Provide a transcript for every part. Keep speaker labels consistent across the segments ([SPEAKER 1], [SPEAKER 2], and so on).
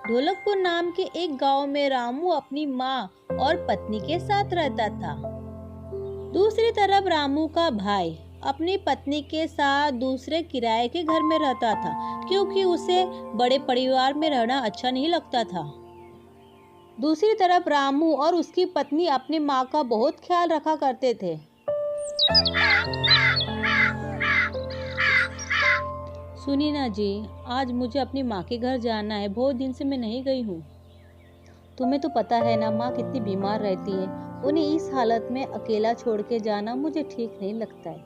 [SPEAKER 1] ढोलकपुर नाम के एक गांव में रामू अपनी माँ और पत्नी के साथ रहता था। दूसरी तरफ रामू का भाई अपनी पत्नी के साथ दूसरे किराए के घर में रहता था, क्योंकि उसे बड़े परिवार में रहना अच्छा नहीं लगता था। दूसरी तरफ रामू और उसकी पत्नी अपनी माँ का बहुत ख्याल रखा करते थे। सुनिए ना जी, आज मुझे अपनी माँ के घर जाना है। बहुत दिन से मैं नहीं गई हूँ। तुम्हें तो पता है ना, माँ कितनी बीमार रहती है। उन्हें इस हालत में अकेला छोड़ के जाना मुझे ठीक नहीं लगता है।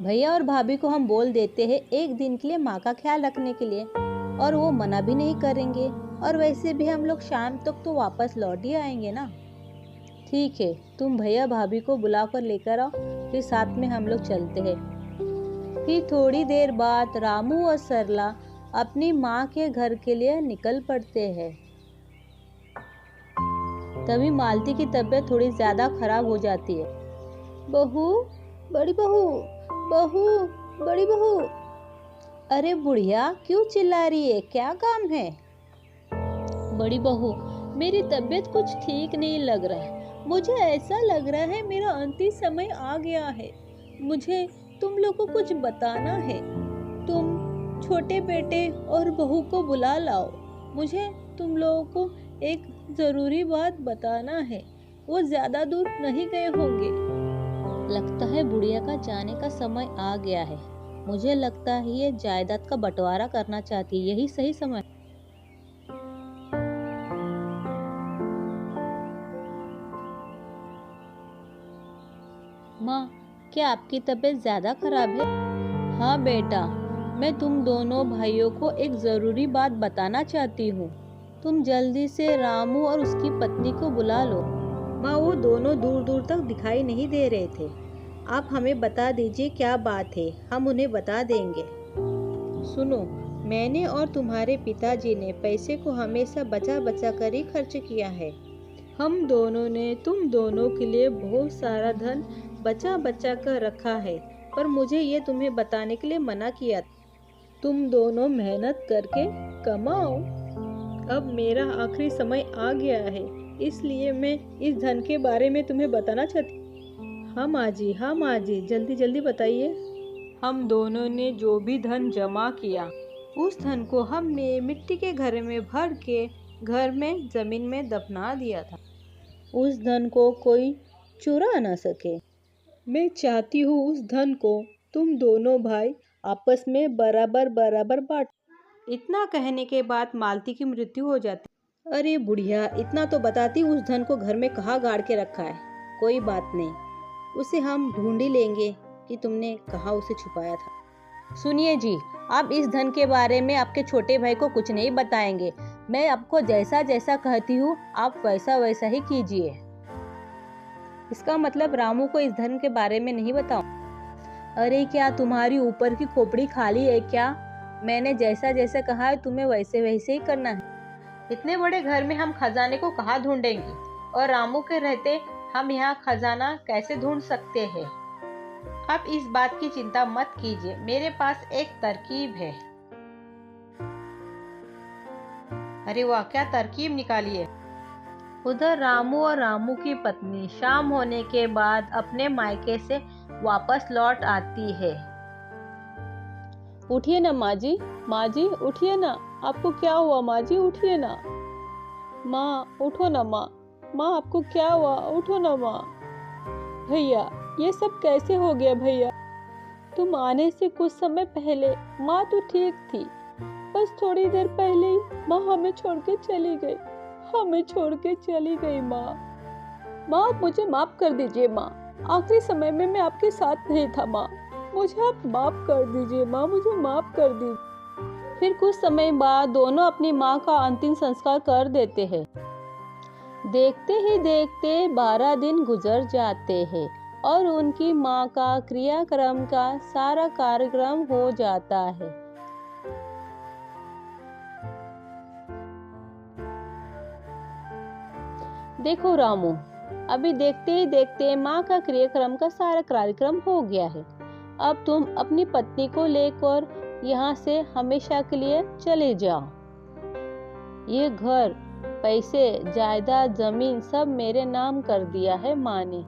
[SPEAKER 1] भैया और भाभी को हम बोल देते हैं एक दिन के लिए माँ का ख्याल रखने के लिए, और वो मना भी नहीं करेंगे। और वैसे भी हम लोग शाम तक तो वापस लौट ही आएंगे ना। ठीक है, तुम भैया भाभी को बुलाकर लेकर आओ, फिर साथ में हम लोग चलते हैं। फिर थोड़ी देर बाद रामू और सरला अपनी माँ के घर के लिए निकल पड़ते हैं। तभी मालती की तबीयत थोड़ी ज्यादा खराब हो जाती है। बहू, बड़ी बहू, बहू, बड़ी बहू। अरे बुढ़िया, क्यों चिल्ला रही है? क्या काम है? बड़ी बहू, मेरी तबीयत कुछ ठीक नहीं लग रहा है। मुझे ऐसा लग रहा है मेरा अंतिम समय आ गया है। मुझे तुम लोग को कुछ बताना है। तुम छोटे बेटे और बहू को बुला लाओ। मुझे तुम लोगों को एक जरूरी बात बताना है। वो ज्यादा दूर नहीं गए होंगे। लगता है बुढ़िया का जाने का समय आ गया है। मुझे लगता है ये जायदाद का बंटवारा करना चाहती है। यही सही समय। माँ, क्या आपकी तबीयत ज्यादा खराब है? हाँ बेटा, मैं तुम दोनों भाइयों को एक जरूरी बात बताना चाहती हूँ। तुम जल्दी से रामू और उसकी पत्नी को बुला लो। माँ, वो दोनों दूर दूर तक दिखाई नहीं दे रहे थे। आप हमें बता दीजिए क्या बात है, हम उन्हें बता देंगे। सुनो, मैंने और तुम्हारे पिताजी ने पैसे को हमेशा बचा बचा कर ही खर्च किया है। हम दोनों ने तुम दोनों के लिए बहुत सारा धन बचा बचा कर रखा है, पर मुझे ये तुम्हें बताने के लिए मना किया। तुम दोनों मेहनत करके कमाओ। अब मेरा आखिरी समय आ गया है, इसलिए मैं इस धन के बारे में तुम्हें बताना चाहती। हाँ माँ जी, हाँ माँ जी, जल्दी जल्दी बताइए। हम दोनों ने जो भी धन जमा किया, उस धन को हमने मिट्टी के घर में भर के घर में जमीन में दफना दिया था। उस धन को कोई चुरा ना सके। मैं चाहती हूँ उस धन को तुम दोनों भाई आपस में बराबर बराबर बांट। इतना कहने के बाद मालती की मृत्यु हो जाती। अरे बुढ़िया, इतना तो बताती उस धन को घर में कहाँ गाड़ के रखा है। कोई बात नहीं, उसे हम ढूंढ ही लेंगे कि तुमने कहाँ उसे छुपाया था। सुनिए जी, आप इस धन के बारे में आपके छोटे भाई को कुछ नहीं बताएंगे। मैं आपको जैसा जैसा कहती हूँ आप वैसा वैसा ही कीजिए। इसका मतलब रामू को इस धन के बारे में नहीं बताऊं? अरे क्या तुम्हारी ऊपर की खोपड़ी खाली है क्या? मैंने जैसा जैसा कहा है तुम्हें वैसे वैसे ही करना है। इतने बड़े घर में हम खजाने को कहाँ ढूंढेंगे, और रामू के रहते हम यहाँ खजाना कैसे ढूंढ सकते हैं? आप इस बात की चिंता मत कीजिए, मेरे पास एक तरकीब है। अरे वाह, क्या तरकीब निकाली है? उधर रामू और रामू की पत्नी शाम होने के बाद अपने मायके से वापस लौट आती है। उठिए ना माँ जी, माँ जी उठिए ना। आपको क्या हुआ माँ जी? उठिए ना। माँ उठो ना माँ, माँ आपको क्या हुआ? उठो ना माँ। भैया, ये सब कैसे हो गया भैया? तुम आने से कुछ समय पहले माँ तो ठीक थी, बस थोड़ी देर पहले ही माँ हमें छोड़ के चली गई। हमें छोड़ के चली गई माँ। माँ आप मुझे माफ कर दीजिए माँ, आखिरी समय में मैं आपके साथ नहीं था माँ। मुझे आप माफ कर दीजिए माँ, मुझे माफ कर दीजिए। फिर कुछ समय बाद दोनों अपनी माँ का अंतिम संस्कार कर देते हैं। देखते ही देखते 12 दिन गुजर जाते हैं और उनकी माँ का क्रियाक्रम का सारा कार्यक्रम हो जाता है। देखो रामू, अभी देखते ही देखते माँ का क्रियाक्रम का सारा कार्यक्रम हो गया है। अब तुम अपनी पत्नी को लेकर यहाँ से हमेशा के लिए चले जाओ। ये घर, पैसे, जायदाद, जमीन सब मेरे नाम कर दिया है माँ ने।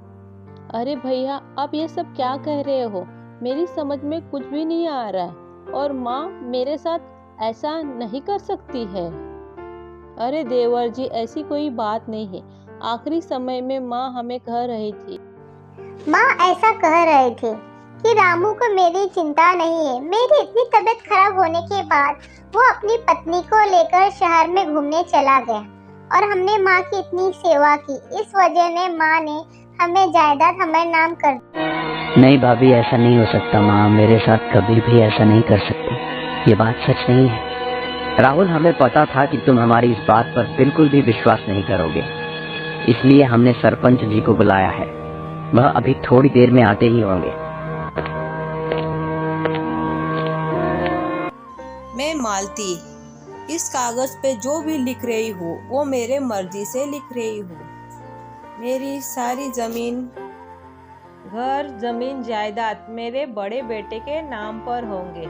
[SPEAKER 1] अरे भैया, आप ये सब क्या कह रहे हो? मेरी समझ में कुछ भी नहीं आ रहा है और माँ मेरे साथ ऐसा नहीं कर सकती है। अरे देवर जी, ऐसी कोई बात नहीं है। आखिरी समय में माँ हमें कह रही थी।
[SPEAKER 2] माँ ऐसा कह रहे थे कि रामू को मेरी चिंता नहीं है। मेरी इतनी तबीयत खराब होने के बाद वो अपनी पत्नी को लेकर शहर में घूमने चला गया और हमने माँ की इतनी सेवा की, इस वजह ने माँ ने हमें जायदाद हमारे नाम कर दी।
[SPEAKER 3] नहीं भाभी, ऐसा नहीं हो सकता। माँ मेरे साथ कभी भी ऐसा नहीं कर सकती। ये बात सच नहीं है। राहुल, हमें पता था कि तुम हमारी इस बात पर बिल्कुल भी विश्वास नहीं करोगे, इसलिए हमने सरपंच जी को बुलाया है। वह अभी थोड़ी देर में आते ही होंगे।
[SPEAKER 1] मैं मालती, इस कागज पे जो भी लिख रही हूँ वो मेरे मर्जी से लिख रही हूँ। मेरी सारी जमीन, घर, जमीन, जायदाद मेरे बड़े बेटे के नाम पर होंगे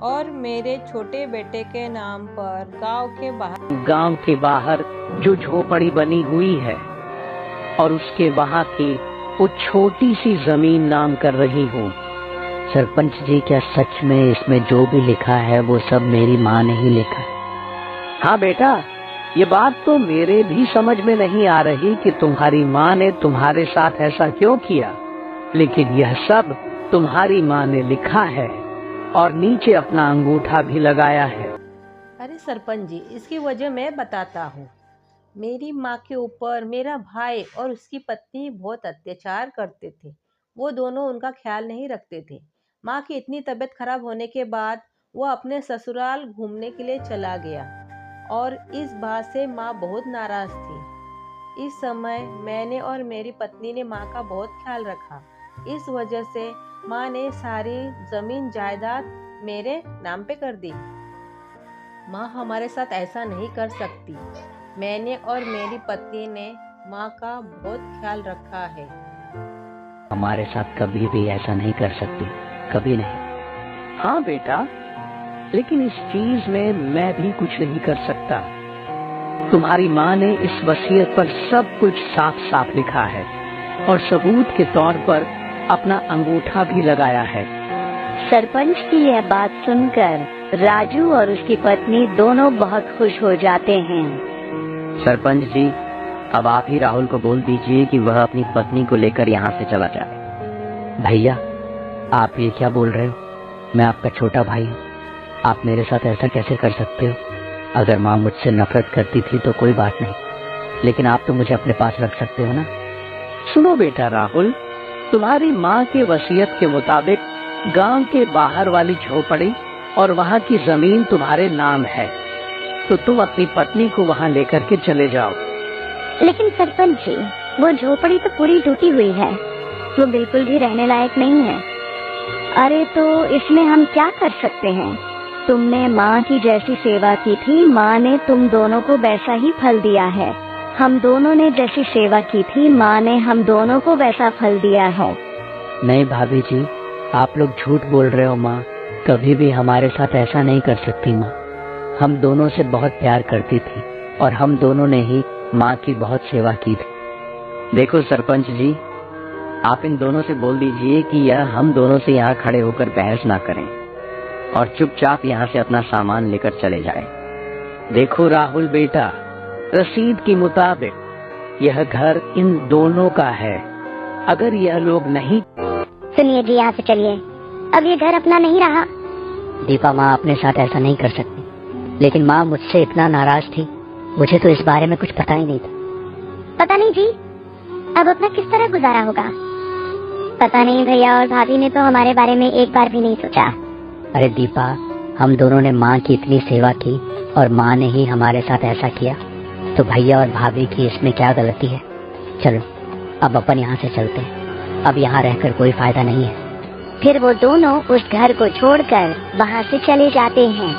[SPEAKER 1] और मेरे छोटे बेटे के नाम पर गांव के बाहर
[SPEAKER 3] जो झोपड़ी बनी हुई है और उसके वहाँ की वो छोटी सी जमीन नाम कर रही हूँ। सरपंच जी, क्या सच में इसमें जो भी लिखा है वो सब मेरी माँ ने ही लिखा? हाँ बेटा, ये बात तो मेरे भी समझ में नहीं आ रही कि तुम्हारी माँ ने तुम्हारे साथ ऐसा क्यों किया, लेकिन यह सब तुम्हारी माँ ने लिखा है और नीचे अपना अंगूठा भी लगाया है।
[SPEAKER 1] अरे सरपंच जी, इसकी वजह मैं बताता हूँ। मेरी माँ के ऊपर मेरा भाई और उसकी पत्नी बहुत अत्याचार करते थे। वो दोनों उनका ख्याल नहीं रखते थे। माँ की इतनी तबीयत खराब होने के बाद वो अपने ससुराल घूमने के लिए चला गया और इस बात से माँ बहुत नाराज थी। इस समय मैंने और मेरी पत्नी ने माँ का बहुत ख्याल रखा। इस वजह से माँ ने सारी जमीन जायदाद मेरे नाम पे कर दी। माँ हमारे साथ ऐसा नहीं कर सकती। मैंने और मेरी पत्नी ने माँ का बहुत ख्याल रखा है।
[SPEAKER 3] हमारे साथ कभी भी ऐसा नहीं कर सकती, कभी नहीं। हाँ बेटा, लेकिन इस चीज में मैं भी कुछ नहीं कर सकता। तुम्हारी माँ ने इस वसीयत पर सब कुछ साफ साफ लिखा है और सबूत के तौर पर अपना अंगूठा भी लगाया है।
[SPEAKER 4] सरपंच की यह बात सुनकर राजू और उसकी पत्नी दोनों बहुत खुश हो जाते हैं।
[SPEAKER 3] सरपंच जी, अब आप ही राहुल को बोल दीजिए कि वह अपनी पत्नी को लेकर यहाँ से चला जाए। भैया, आप ये क्या बोल रहे हो? मैं आपका छोटा भाई हूँ, आप मेरे साथ ऐसा कैसे कर सकते हो? अगर माँ मुझसे नफरत करती थी तो कोई बात नहीं, लेकिन आप तो मुझे अपने पास रख सकते हो ना। सुनो बेटा राहुल, तुम्हारी माँ के वसीयत के मुताबिक गांव के बाहर वाली झोपड़ी और वहाँ की जमीन तुम्हारे नाम है, तो तुम अपनी पत्नी को वहाँ लेकर के चले जाओ।
[SPEAKER 4] लेकिन सरपंच जी, वो झोपड़ी तो पूरी टूटी हुई है, वो बिल्कुल भी रहने लायक नहीं है। अरे तो इसमें हम क्या कर सकते हैं? तुमने माँ की जैसी सेवा की थी, माँ ने तुम दोनों को वैसा ही फल दिया है। हम दोनों ने जैसी सेवा की थी, माँ ने हम दोनों को वैसा फल दिया है।
[SPEAKER 3] नहीं भाभी जी, आप लोग झूठ बोल रहे हो। माँ कभी भी हमारे साथ ऐसा नहीं कर सकती। माँ हम दोनों से बहुत प्यार करती थी और हम दोनों ने ही माँ की बहुत सेवा की थी। देखो सरपंच जी, आप इन दोनों से बोल दीजिए कि यह हम दोनों से यहाँ खड़े होकर बहस ना करें और चुपचाप यहाँ से अपना सामान लेकर चले जाएं। देखो राहुल बेटा, रसीद के मुताबिक यह घर इन दोनों का है। अगर यह लोग नहीं...
[SPEAKER 4] सुनिए जी, यहाँ से चलिए, अब ये घर अपना नहीं रहा।
[SPEAKER 3] दीपा, माँ अपने साथ ऐसा नहीं कर सकती, लेकिन माँ मुझसे इतना नाराज थी, मुझे तो इस बारे में कुछ पता ही नहीं था।
[SPEAKER 4] पता नहीं जी, अब अपना किस तरह गुजारा होगा? पता नहीं, भैया और भाभी ने तो हमारे बारे में एक बार भी नहीं सोचा।
[SPEAKER 3] अरे दीपा, हम दोनों ने माँ की इतनी सेवा की और माँ ने ही हमारे साथ ऐसा किया, तो भैया और भाभी की इसमें क्या गलती है? चलो अब अपन यहाँ से चलते हैं, अब यहाँ रहकर कोई फायदा नहीं है।
[SPEAKER 4] फिर वो दोनों उस घर को छोड़कर वहाँ से चले जाते हैं।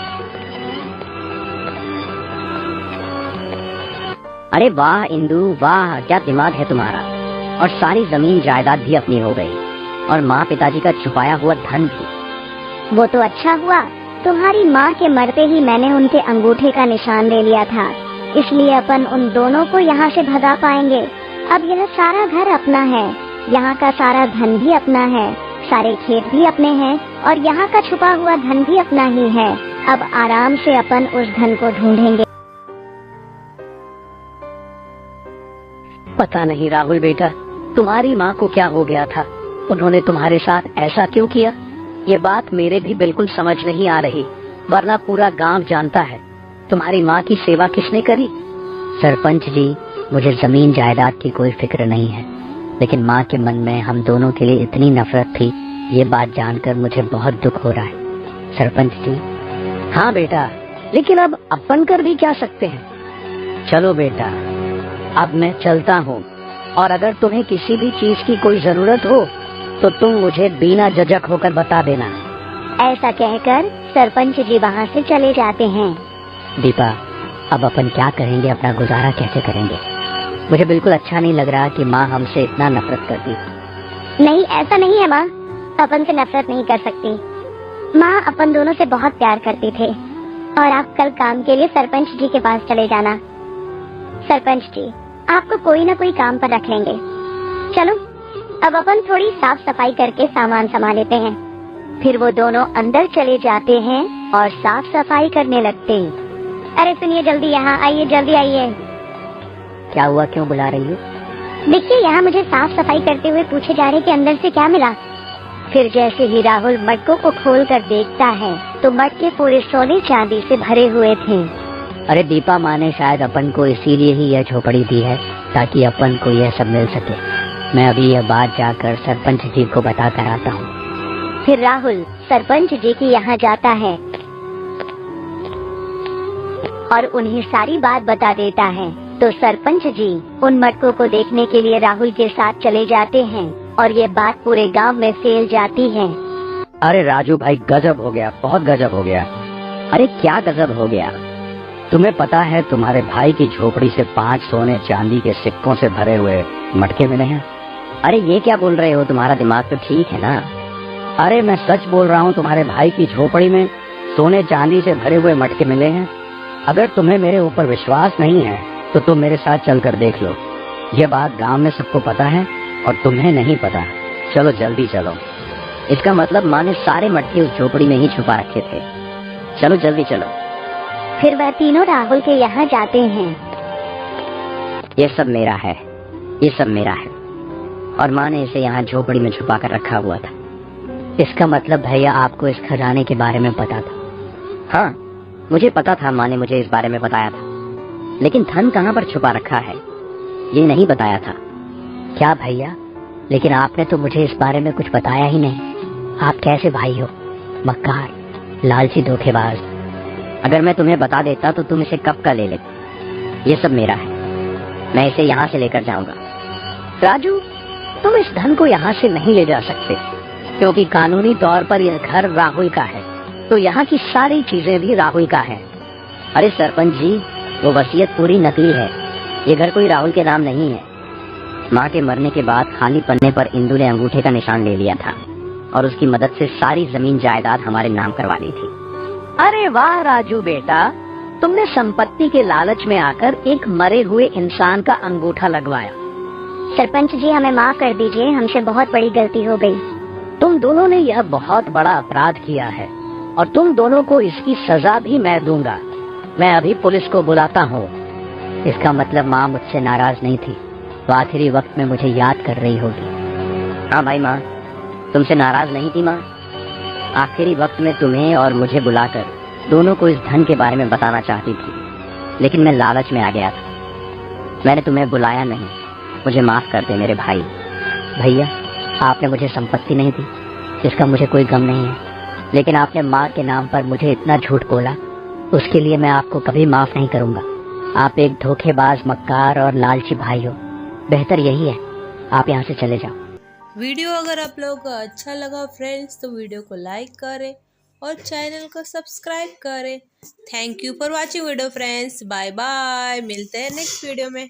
[SPEAKER 3] अरे वाह इंदु, वाह, क्या दिमाग है तुम्हारा। और सारी जमीन जायदाद भी अपनी हो गई और माँ पिताजी का छुपाया हुआ धन भी।
[SPEAKER 4] वो तो अच्छा हुआ तुम्हारी माँ के मरते ही मैंने उनके अंगूठे का निशान ले लिया था, इसलिए अपन उन दोनों को यहाँ से भगा पाएंगे। अब यह सारा घर अपना है, यहाँ का सारा धन भी अपना है, सारे खेत भी अपने हैं और यहाँ का छुपा हुआ धन भी अपना ही है। अब आराम से अपन उस धन को ढूंढेंगे।
[SPEAKER 3] पता नहीं राहुल बेटा, तुम्हारी माँ को क्या हो गया था, उन्होंने तुम्हारे साथ ऐसा क्यों किया, ये बात मेरे भी बिल्कुल समझ नहीं आ रही। वरना पूरा गांव जानता है तुम्हारी माँ की सेवा किसने करी। सरपंच जी, मुझे जमीन जायदाद की कोई फिक्र नहीं है, लेकिन माँ के मन में हम दोनों के लिए इतनी नफरत थी, ये बात जानकर मुझे बहुत दुख हो रहा है। सरपंच जी। हाँ बेटा, लेकिन अब अपन कर भी क्या सकते हैं। चलो बेटा, अब मैं चलता हूँ, और अगर तुम्हें किसी भी चीज की कोई जरूरत हो तो तुम मुझे बिना झिझक होकर बता देना।
[SPEAKER 4] ऐसा कहकर सरपंच जी वहाँ से चले जाते हैं।
[SPEAKER 3] दीपा, अब अपन क्या करेंगे, अपना गुजारा कैसे करेंगे। मुझे बिल्कुल अच्छा नहीं लग रहा कि माँ हमसे इतना नफरत करती।
[SPEAKER 4] नहीं, ऐसा नहीं है माँ, अपन से नफरत नहीं कर सकती। माँ अपन दोनों से बहुत प्यार करती थे। और आप कल काम के लिए सरपंच जी के पास चले जाना। सरपंच जी आपको कोई ना कोई काम पर रख लेंगे। चलो अब अपन थोड़ी साफ सफाई करके सामान संभाल लेते हैं। फिर वो दोनों अंदर चले जाते हैं और साफ सफाई करने लगते हैं। अरे सुनिए, जल्दी यहाँ आइए, जल्दी आइए।
[SPEAKER 3] क्या हुआ, क्यों बुला रही हो?
[SPEAKER 4] देखिए, यहाँ मुझे साफ सफाई करते हुए पूछे जा रहे कि अंदर से क्या मिला। फिर जैसे ही राहुल मटकों को खोल कर देखता है तो मटके पूरे सोने चांदी से भरे हुए थे।
[SPEAKER 3] अरे दीपा, माँ ने शायद अपन को इसीलिए ही यह झोपड़ी दी है, ताकि अपन को यह सब मिल सके। मैं अभी यह बात जाकर सरपंच जी को बता कर आता हूँ।
[SPEAKER 4] फिर राहुल सरपंच जी के यहाँ जाता है और उन्हें सारी बात बता देता है। तो सरपंच जी उन मटकों को देखने के लिए राहुल के साथ चले जाते हैं और ये बात पूरे गांव में फैल जाती है।
[SPEAKER 3] अरे राजू भाई, गजब हो गया, बहुत गजब हो गया। अरे क्या गजब हो गया, तुम्हें पता है तुम्हारे भाई की झोपड़ी से 5 सोने चांदी के सिक्कों से भरे हुए मटके मिले हैं। अरे ये क्या बोल रहे हो, तुम्हारा दिमाग तो ठीक है ना। अरे मैं सच बोल रहा हूँ, तुम्हारे भाई की झोपड़ी में सोने चांदी से भरे हुए मटके मिले हैं। अगर तुम्हें मेरे ऊपर विश्वास नहीं है तो तुम मेरे साथ चलकर देख लो। ये बात गांव में सबको पता है और तुम्हें नहीं पता। चलो जल्दी चलो। इसका मतलब माँ ने सारे मटके उस झोपड़ी में ही छुपा रखे थे। चलो जल्दी चलो।
[SPEAKER 4] फिर वह तीनों राहुल के यहाँ जाते हैं।
[SPEAKER 3] ये सब मेरा है, ये सब मेरा है, और माँ ने इसे यहाँ झोपड़ी में छुपा कर रखा हुआ था। इसका मतलब भैया आपको इस खजाने के बारे में पता था? हाँ, मुझे पता था, माँ ने मुझे इस बारे में बताया था, लेकिन धन कहाँ पर छुपा रखा है ये नहीं बताया था। क्या भैया, लेकिन आपने तो मुझे इस बारे में कुछ बताया ही नहीं। आप कैसे भाई हो? मक्कार, लालची, धोखेबाज। अगर मैं तुम्हें बता देता तो तुम इसे कब का ले लेते। ये सब मेरा है, मैं इसे यहाँ से लेकर जाऊंगा। राजू, तुम इस धन को यहाँ से नहीं ले जा सकते, क्योंकि कानूनी तौर पर यह घर राहुल का है, तो यहाँ की सारी चीजें भी राहुल का है। अरे सरपंच जी, वो वसीयत पूरी नकली है, ये घर कोई राहुल के नाम नहीं है। माँ के मरने के बाद खाली पन्ने पर इंदु ने अंगूठे का निशान ले लिया था और उसकी मदद से सारी जमीन जायदाद हमारे नाम करवा ली थी। अरे वाह राजू बेटा, तुमने संपत्ति के लालच में आकर एक मरे हुए इंसान का अंगूठा लगवाया।
[SPEAKER 4] सरपंच जी हमें माफ कर दीजिए, हमसे बहुत बड़ी गलती हो गई।
[SPEAKER 3] तुम दोनों ने यह बहुत बड़ा अपराध किया है और तुम दोनों को इसकी सजा भी मैं दूंगा। मैं अभी पुलिस को बुलाता हूँ। इसका मतलब माँ मुझसे नाराज नहीं थी, तो आखिरी वक्त में मुझे याद कर रही होगी। हाँ भाई, माँ तुमसे नाराज नहीं थी। माँ आखिरी वक्त में तुम्हें और मुझे बुलाकर दोनों को इस धन के बारे में बताना चाहती थी, लेकिन मैं लालच में आ गया था। मैंने तुम्हें बुलाया नहीं। मुझे माफ कर दे मेरे भाई। भैया, आपने मुझे संपत्ति नहीं दी, इसका मुझे कोई गम नहीं है, लेकिन आपने माँ के नाम पर मुझे इतना झूठ बोला, उसके लिए मैं आपको कभी माफ नहीं करूंगा। आप एक धोखेबाज, मक्कार और लालची भाई हो। बेहतर यही है आप यहाँ से चले जाओ।
[SPEAKER 1] वीडियो अगर आप लोगों को अच्छा लगा फ्रेंड्स तो वीडियो को लाइक करें और चैनल को सब्सक्राइब करें। Thank you for watching video friends. Bye bye, मिलते हैं नेक्स्ट वीडियो में।